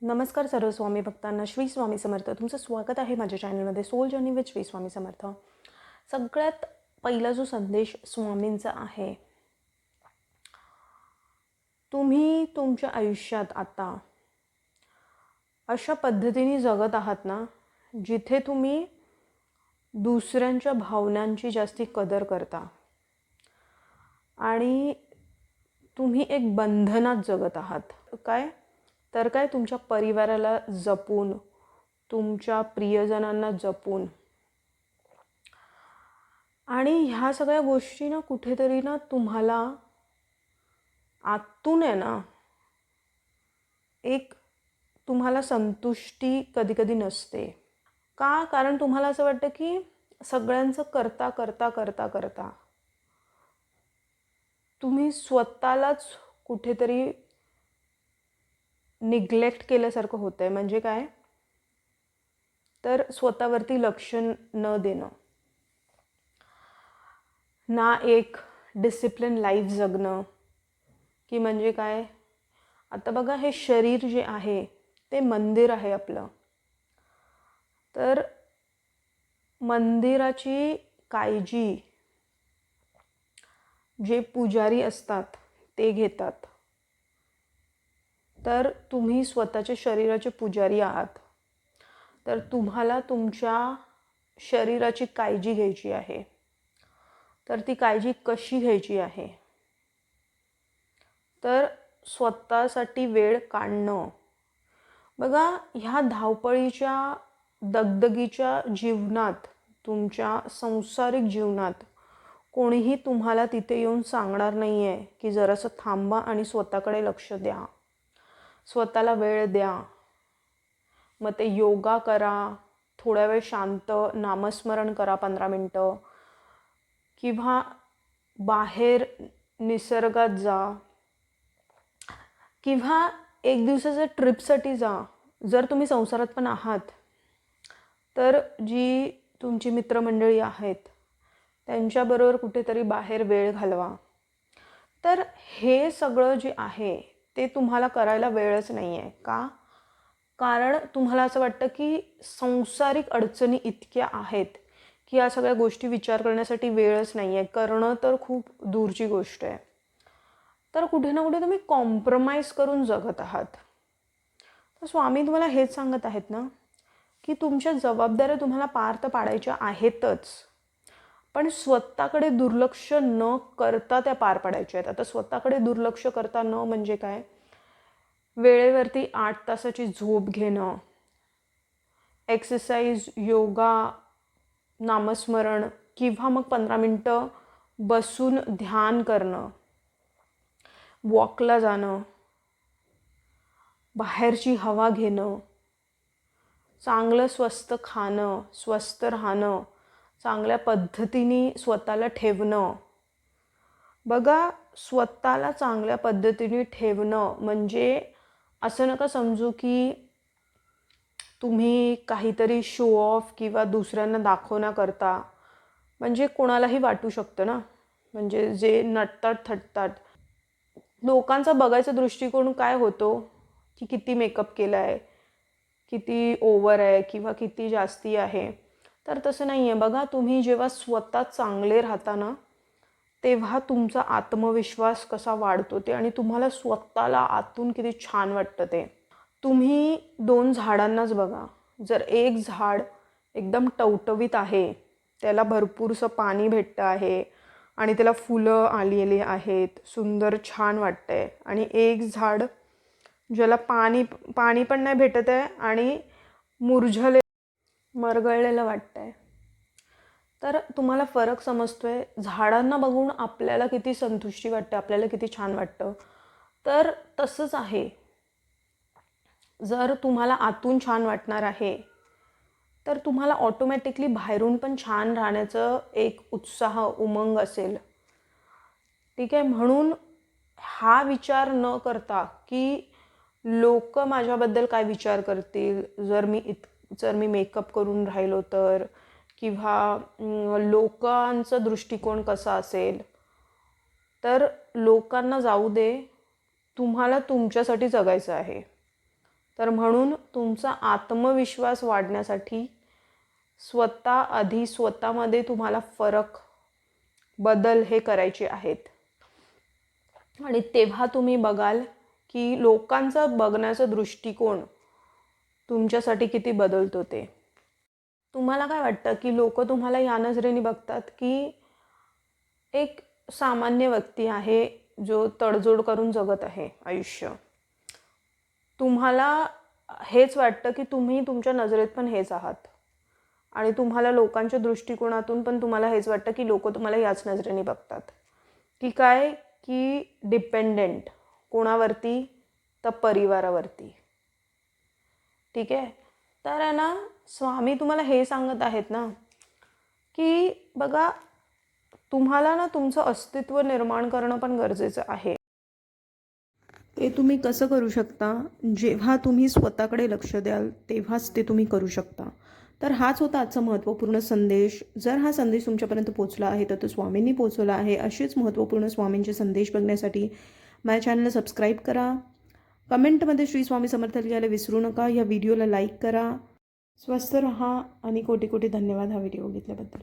नमस्कार सर्व स्वामी भक्तांना. श्री स्वामी समर्थ. तुमचं स्वागत आहे माझ्या चॅनलमध्ये soul journey with Shri Swami Samarth. सगळ्यात पहिला जो संदेश स्वामींचा आहे, तुम्ही तुमच्या आयुष्यात आता अशा पद्धतीने जगत आहात ना, जिथे तुम्ही दुसऱ्यांच्या भावनांची जास्ती कदर करता आणि तुम्ही एक बंधनात जगत आहात. काय तुमच्या परिवाराला जपून, तुमच्या प्रियजनांना जपून. आणि ह्या सगळ्या गोष्टी ना कुठेतरी ना तुम्हाला आतून आहे ना, एक तुम्हाला संतुष्टी कधी कधी नसते. कारण तुम्हाला असं वाटतं की सगळ्यांचं करता करता करता करता तुम्ही स्वतःलाच कुठेतरी निग्लेक्ट केल्यासारखं होतं आहे. म्हणजे काय तर स्वतःवरती लक्ष न देणं, ना एक डिसिप्लिन लाईफ जगणं. की म्हणजे काय, आता बघा, हे शरीर जे आहे ते मंदिर आहे आपलं. तर मंदिराची काळजी जे पुजारी असतात ते घेतात. तर तुम्ही स्वतःच्या शरीराचे पुजारी आहात. तर तुम्हाला तुमच्या शरीराची काळजी घ्यायची आहे. तर ती काळजी कशी घ्यायची आहे, तर स्वतःसाठी वेळ काढणं. बघा, ह्या धावपळीच्या दगदगीच्या जीवनात, तुमच्या सांसारिक जीवनात कोणीही तुम्हाला तिथे येऊन सांगणार नाही आहे की जरासं थांबा आणि स्वतःकडे लक्ष द्या, स्वतःला वेळ द्या. मग ते योगा करा, थोड्या वेळ शांत नामस्मरण करा 15 मिनटं, किंवा बाहेर निसर्गात जा, किंवा एक दिवसाच्या ट्रिपसाठी जा. जर तुम्ही संसारात पण आहात तर जी तुमची मित्रमंडळी आहेत त्यांच्याबरोबर कुठेतरी बाहेर वेळ घालवा. तर हे सगळं जे आहे ते तुम्हाला करायला वेळच नाही आहे. कारण तुम्हाला असं वाटतं की सांसारिक अडचणी इतक्या आहेत की या सगळ्या गोष्टी विचार करण्यासाठी वेळच नाही आहे. करणं तर खूप दूरची गोष्ट आहे. तर कुठे ना कुठे तुम्ही कॉम्प्रोमाइज करून जगत आहात. तर स्वामी तुम्हाला हेच सांगत आहेत ना की तुमच्या जबाबदाऱ्या तुम्हाला पार तर पाडायच्या आहेतच, पण स्वतःकडे दुर्लक्ष न करता त्या पार पाडायच्या आहेत. आता स्वतःकडे दुर्लक्ष करता न म्हणजे काय, वेळेवरती 8 तासाची झोप घेणं, एक्सरसाइज, योगा, नामस्मरण, किंवा मग 15 मिनटं बसून ध्यान करणं, वॉकला जाणं, बाहेरची हवा घेणं, चांगलं स्वस्थ खाणं, स्वस्थ राहणं, चांगल्या पद्धतीने स्वतःला ठेवणं. बघा, स्वतःला चांगल्या पद्धतीने ठेवणं म्हणजे असं नका समजू की तुम्ही काहीतरी शो ऑफ किंवा दुसऱ्यांना दाखवण्याकरता. म्हणजे कोणालाही वाटू शकतं ना, म्हणजे जे नटतात थटतात, लोकांचा बघायचा दृष्टिकोन काय होतो की किती मेकअप केला आहे, किती ओव्हर आहे किंवा किती जास्ती आहे. तर तसं नाही आहे. बघा, तुम्ही जेव्हा स्वतः चांगले राहता ना, तेव्हा तुमचा आत्मविश्वास कसा वाढतो ते, आणि तुम्हाला स्वतःला आतून किती छान वाटतं ते. तुम्ही 2 झाडांनाच बघा. जर एक झाड एकदम टवटवीत आहे, त्याला भरपूरसं पाणी भेटतं आहे आणि त्याला फुलं आलेली आहेत, सुंदर छान वाटतंय, आणि एक झाड ज्याला पाणी पण नाही भेटत आहे आणि मरगळलेलं वाटतंय. तर तुम्हाला फरक समजतोय. झाडांना बघून आपल्याला किती संतुष्टी वाटते, आपल्याला किती छान वाटतं. तर तसंच आहे, जर तुम्हाला आतून छान वाटणार आहे तर तुम्हाला ऑटोमॅटिकली बाहेरून पण छान राहण्याचं एक उत्साह, उमंग असेल. ठीक आहे. म्हणून हा विचार न करता की लोक माझ्याबद्दल काय विचार करतील जर मी मेकअप करून राहिलो तर, किंवा लोकांचा दृष्टिकोन कसा असेल, तर लोकांना जाऊ दे. तुम्हाला तुमच्यासाठी जगायचं आहे. तर म्हणून तुमचा आत्मविश्वास वाढण्यासाठी स्वतःमध्ये तुम्हाला बदल हे करायचे आहेत. आणि तेव्हा तुम्ही बघाल की लोकांचा बघण्याचा दृष्टिकोन तुमच्यासाठी किती बदलतो ते. तुम्हाला काय वाटतं की लोक तुम्हाला या नजरेने बघतात की एक सामान्य व्यक्ती आहे जो तडजोड करून जगत आहे आयुष्य. तुम्हाला हेच वाटतं की तुम्ही तुमच्या नजरेत पण हेच आहात आणि तुम्हाला लोकांच्या दृष्टिकोनातून पण तुम्हाला हेच वाटतं की लोक तुम्हाला याच नजरेने बघतात की काय की डिपेंडेंट कोणावरती तर परिवारावरती. ठीक आहे. तर आहे ना स्वामी तुम्हाला हे सांगत आहेत ना की बघा तुम्हाला ना तुमचं अस्तित्व निर्माण करणं पण गरजेचं आहे. ते तुम्ही कसं करू शकता? जेव्हा तुम्ही स्वतःकडे लक्ष द्याल तेव्हाच ते तुम्ही करू शकता. तर हाच होता आजचा महत्त्वपूर्ण संदेश. जर हा संदेश तुमच्यापर्यंत पोहोचला आहे तर तो स्वामींनी पोहोचवला आहे. असेच महत्त्वपूर्ण स्वामींचे संदेश बघण्यासाठी माझ्या चॅनलला सबस्क्राईब करा. कमेंटमध्ये श्री स्वामी समर्थ लिहायला विसरू नका. या व्हिडिओला लाईक करा. स्वस्थ रहा आणि कोटी कोटी धन्यवाद हा व्हिडिओ बघितल्याबद्दल.